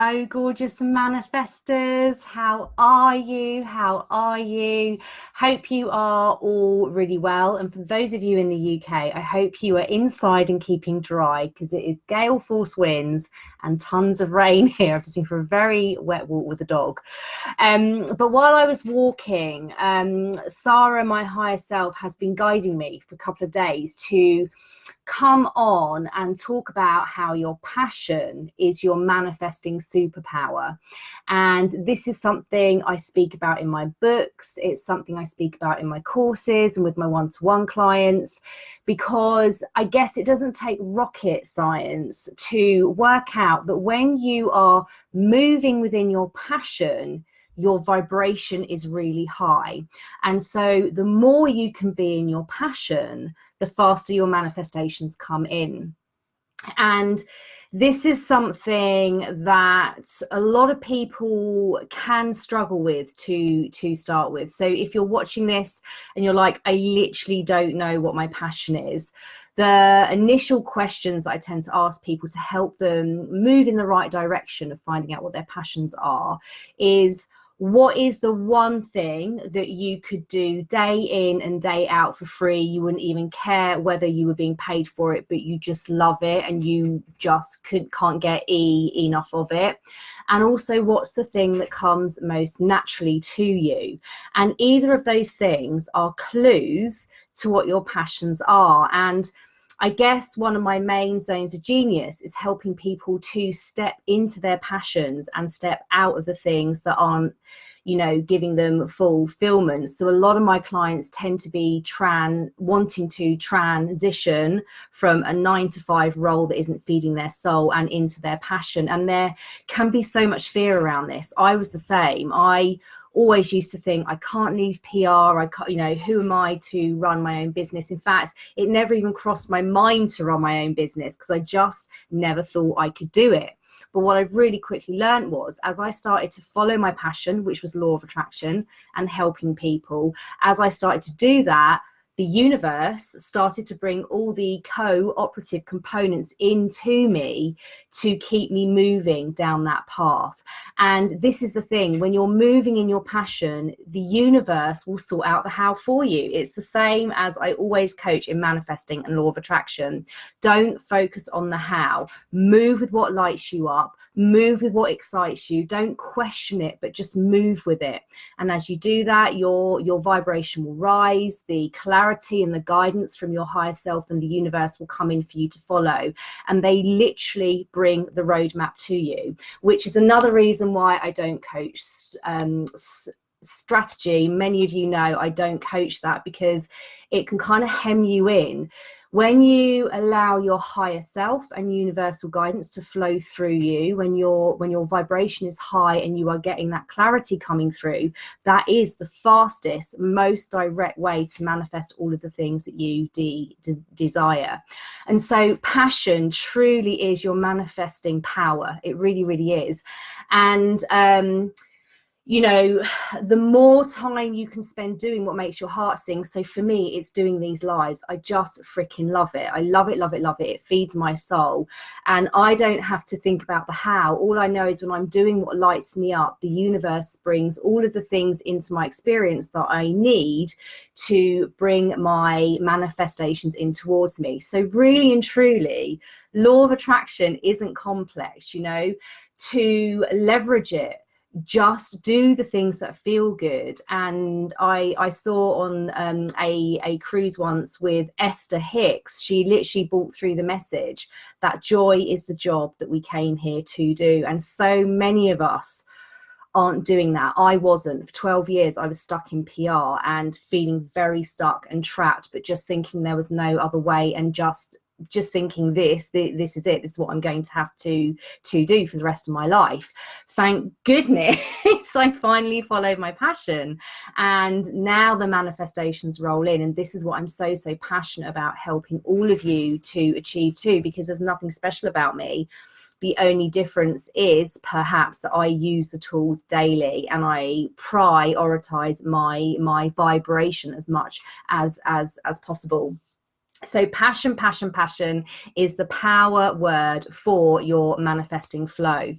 Oh, gorgeous manifestors. How are you? How are you? Hope you are all really well. And for those of you in the UK, I hope you are inside and keeping dry because it is gale force winds and tons of rain here. I've just been for a very wet walk with the dog. But while I was walking, Sarah, my higher self, has been guiding me for a couple of days to come on and talk about how your passion is your manifesting superpower. And this is something I speak about in my books. It's something I speak about in my courses and with my one-to-one clients, because I guess it doesn't take rocket science to work out that when you are moving within your passion, your vibration is really high. And so the more you can be in your passion, the faster your manifestations come in. And this is something that a lot of people can struggle with to start with. So if you're watching this and you're like, I literally don't know what my passion is, the initial questions I tend to ask people to help them move in the right direction of finding out what their passions are is, what is the one thing that you could do day in and day out for free? You wouldn't even care whether you were being paid for it, but you just love it and you just can't get enough of it. And also, what's the thing that comes most naturally to you? And either of those things are clues to what your passions are. And I guess one of my main zones of genius is helping people to step into their passions and step out of the things that aren't, giving them fulfillment. So a lot of my clients tend to be wanting to transition from a 9-to-5 role that isn't feeding their soul and into their passion. And there can be so much fear around this. I was the same. I always used to think, I can't leave PR. I can't, who am I to run my own business? In fact, it never even crossed my mind to run my own business because I just never thought I could do it. But what I've really quickly learned was, as I started to follow my passion, which was law of attraction and helping people, as I started to do that, the universe started to bring all the cooperative components into me to keep me moving down that path. And this is the thing, when you're moving in your passion, the universe will sort out the how for you. It's the same as I always coach in manifesting and law of attraction. Don't focus on the how. Move with what lights you up. Move with what excites you. Don't question it, but just move with it. And as you do that, your vibration will rise, the clarity and the guidance from your higher self and the universe will come in for you to follow. And they literally bring the roadmap to you, which is another reason why I don't coach strategy. Many of you know I don't coach that because it can kind of hem you in. When you allow your higher self and universal guidance to flow through you, when your vibration is high and you are getting that clarity coming through, that is the fastest, most direct way to manifest all of the things that you desire. And so passion truly is your manifesting power. It really, really is. And the more time you can spend doing what makes your heart sing. So for me, it's doing these lives. I just freaking love it. I love it, love it, love it. It feeds my soul. And I don't have to think about the how. All I know is when I'm doing what lights me up, the universe brings all of the things into my experience that I need to bring my manifestations in towards me. So really and truly, law of attraction isn't complex, to leverage it. Just do the things that feel good. And I saw on a cruise once with Esther Hicks, she literally brought through the message that joy is the job that we came here to do. And so many of us aren't doing that. I wasn't. For 12 years I was stuck in PR and feeling very stuck and trapped, but just thinking there was no other way, and just thinking this is it, this is what I'm going to have to do for the rest of my life. Thank goodness I finally followed my passion, and now the manifestations roll in. And this is what I'm so passionate about helping all of you to achieve too, because there's nothing special about me. The only difference is perhaps that I use the tools daily and I prioritize my vibration as much as possible. So passion, passion, passion is the power word for your manifesting flow.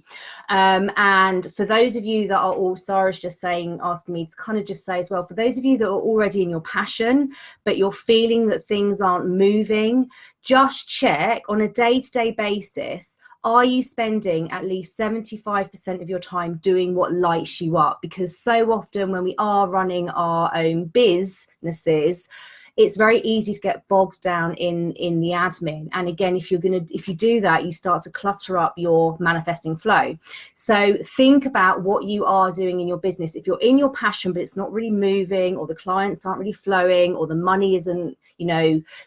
And for those of you that are all, Sarah's just saying, asking me to kind of just say as well, for those of you that are already in your passion, but you're feeling that things aren't moving, just check on a day-to-day basis. Are you spending at least 75% of your time doing what lights you up? Because so often when we are running our own businesses, it's very easy to get bogged down in the admin. And again, if you do that, you start to clutter up your manifesting flow. So think about what you are doing in your business. If you're in your passion, but it's not really moving, or the clients aren't really flowing, or the money isn't,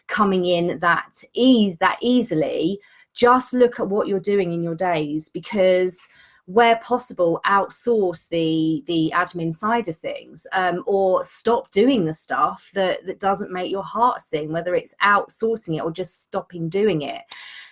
coming in that easily, just look at what you're doing in your days, because where possible, outsource the admin side of things, or stop doing the stuff that doesn't make your heart sing, whether it's outsourcing it or just stopping doing it.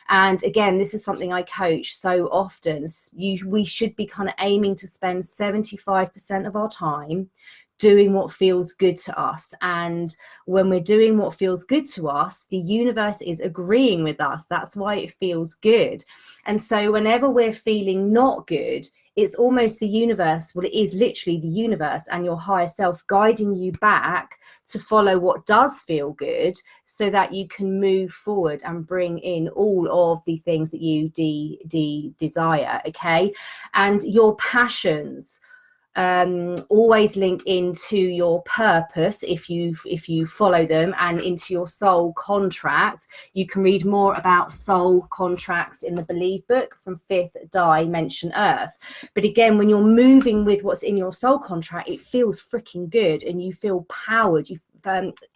And again, this is something I coach so often. We should be kind of aiming to spend 75% of our time doing what feels good to us. And when we're doing what feels good to us, the universe is agreeing with us. That's why it feels good. And so whenever we're feeling not good, it's almost the universe, well, it is literally the universe and your higher self guiding you back to follow what does feel good, so that you can move forward and bring in all of the things that you desire. Okay. And your passions always link into your purpose if you follow them, and into your soul contract. You can read more about soul contracts in the Believe book from Fifth Dimension Earth. But again, when you're moving with what's in your soul contract, it feels freaking good, and you feel powered, you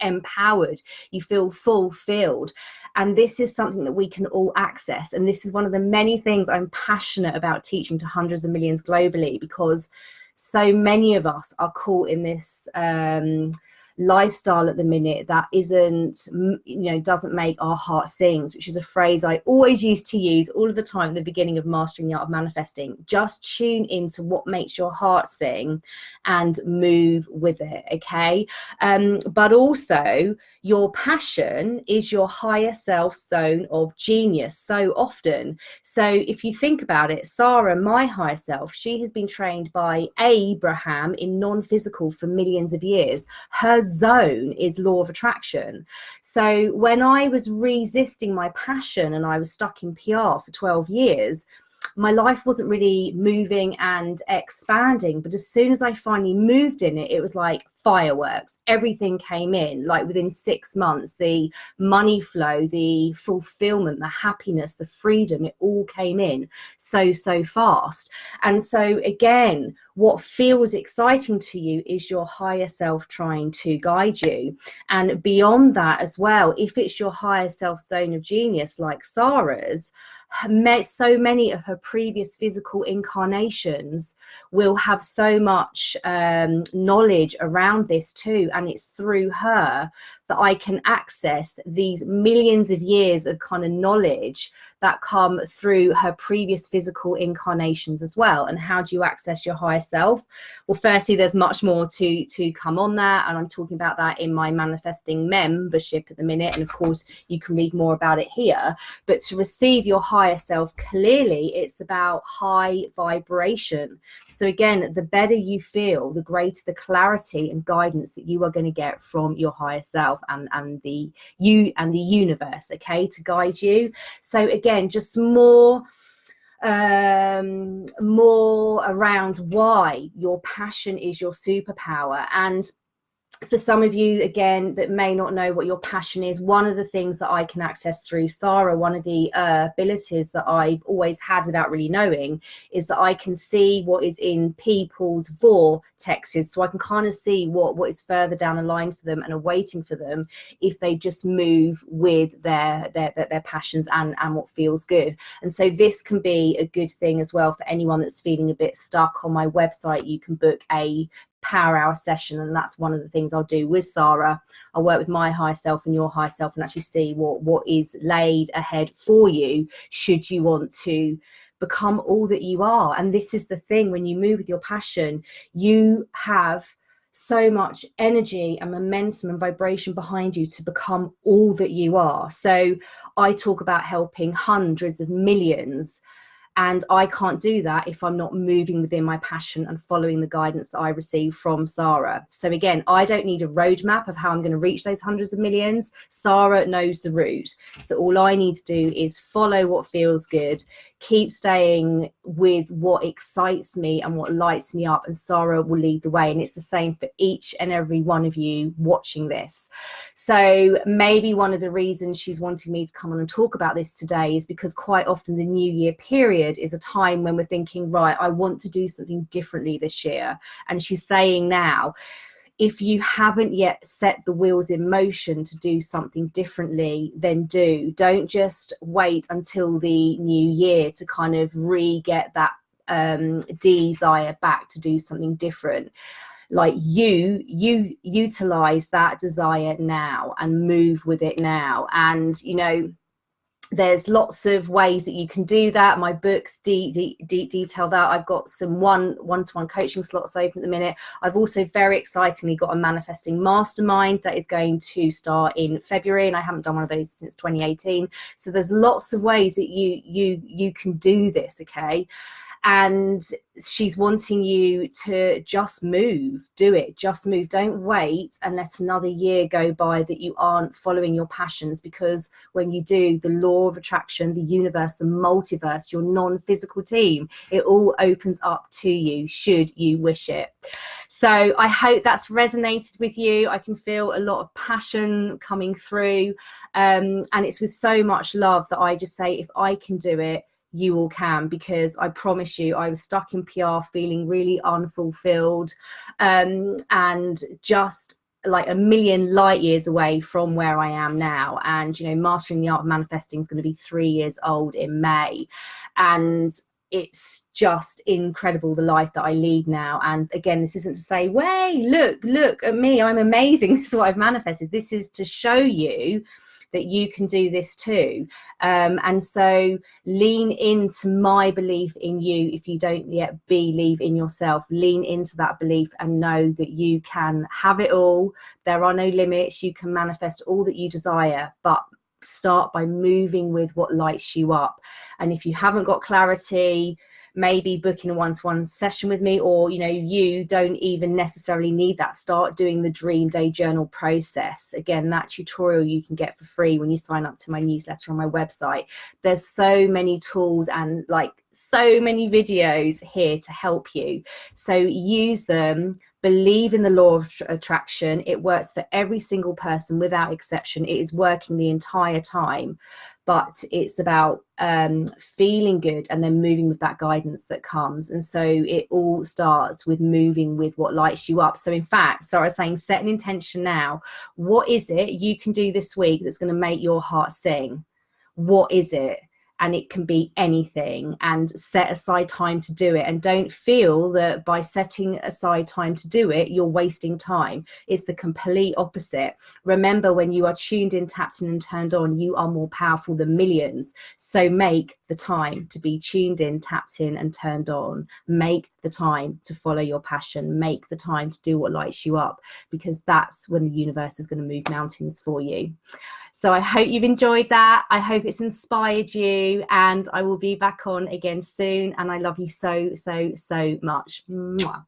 empowered, you feel fulfilled. And this is something that we can all access. And this is one of the many things I'm passionate about teaching to hundreds of millions globally, because so many of us are caught in this lifestyle at the minute that doesn't make our heart sings, which is a phrase I always used to use all of the time at the beginning of Mastering the Art of Manifesting. Just tune into what makes your heart sing and move with it. Okay. But also, your passion is your higher self zone of genius so often. So if you think about it, Sarah, my higher self, she has been trained by Abraham in non-physical for millions of years. Her zone is law of attraction. So when I was resisting my passion and I was stuck in PR for 12 years, my life wasn't really moving and expanding. But as soon as I finally moved in it, it was like fireworks. Everything came in, like within 6 months. The money flow, the fulfillment, the happiness, the freedom, it all came in so fast. And so again, what feels exciting to you is your higher self trying to guide you. And beyond that as well, if it's your higher self zone of genius like Sarah's, so many of her previous physical incarnations will have so much knowledge around this too, and it's through her that I can access these millions of years of kind of knowledge that come through her previous physical incarnations as well. And how do you access your higher self? Well, firstly, there's much more to come on that, and I'm talking about that in my Manifesting membership at the minute, and of course you can read more about it here. But to receive your higher self clearly, it's about high vibration. So again, the better you feel, the greater the clarity and guidance that you are going to get from your higher self and the universe, okay, to guide you. So again, just more around why your passion is your superpower. And for some of you, again, that may not know what your passion is, one of the things that I can access through Sarah, one of the abilities that I've always had without really knowing, is that I can see what is in people's vortexes. So I can kind of see what is further down the line for them and awaiting for them if they just move with their passions and what feels good. And so this can be a good thing as well for anyone that's feeling a bit stuck. On my website, you can book a power hour session, and that's one of the things I'll do with Sarah. I'll work with my higher self and your higher self and actually see what is laid ahead for you should you want to become all that you are. And this is the thing, when you move with your passion, you have so much energy and momentum and vibration behind you to become all that you are. So I talk about helping hundreds of millions, and I can't do that if I'm not moving within my passion and following the guidance that I receive from Sarah. So again, I don't need a roadmap of how I'm going to reach those hundreds of millions. Sarah knows the route. So all I need to do is follow what feels good, keep staying with what excites me and what lights me up, and Sarah will lead the way. And it's the same for each and every one of you watching this. So maybe one of the reasons she's wanting me to come on and talk about this today is because quite often the New Year period is a time when we're thinking, right, I want to do something differently this year. And she's saying now, if you haven't yet set the wheels in motion to do something differently, then don't just wait until the new year to kind of get that desire back to do something different. Like you utilize that desire now and move with it now. And you know, there's lots of ways that you can do that. My books detail that. I've got some one-to-one coaching slots open at the minute. I've also very excitingly got a manifesting mastermind that is going to start in February, and I haven't done one of those since 2018. So there's lots of ways that you can do this, okay? And she's wanting you to just move, do it, just move. Don't wait and let another year go by that you aren't following your passions, because when you do, the law of attraction, the universe, the multiverse, your non-physical team, it all opens up to you should you wish it. So I hope that's resonated with you. I can feel a lot of passion coming through, and it's with so much love that I just say, if I can do it, you all can, because I promise you, I was stuck in PR feeling really unfulfilled, and just like a million light years away from where I am now. And you know, Mastering the Art of Manifesting is going to be 3 years old in May, and it's just incredible the life that I lead now. And again, this isn't to say, way, look at me, I'm amazing, this is what I've manifested. This is to show you that you can do this too. And so lean into my belief in you. If you don't yet believe in yourself, lean into that belief and know that you can have it all. There are no limits. You can manifest all that you desire, but start by moving with what lights you up. And if you haven't got clarity, maybe booking a one-to-one session with me, or you know, you don't even necessarily need that. Start doing the Dream Day Journal process. Again, that tutorial you can get for free when you sign up to my newsletter on my website. There's so many tools and like so many videos here to help you, so use them. Believe in the law of attraction. It works for every single person without exception. It is working the entire time, but it's about feeling good and then moving with that guidance that comes. And so it all starts with moving with what lights you up. So in fact, Sarah was saying, set an intention now. What is it you can do this week that's going to make your heart sing? What is it? And it can be anything, and set aside time to do it. And don't feel that by setting aside time to do it, you're wasting time. It's the complete opposite. Remember, when you are tuned in, tapped in and turned on, you are more powerful than millions. So make the time to be tuned in, tapped in and turned on. Make the time to follow your passion. Make the time to do what lights you up, because that's when the universe is going to move mountains for you. So I hope you've enjoyed that. I hope it's inspired you, and I will be back on again soon. And I love you so, so, so much. Mwah.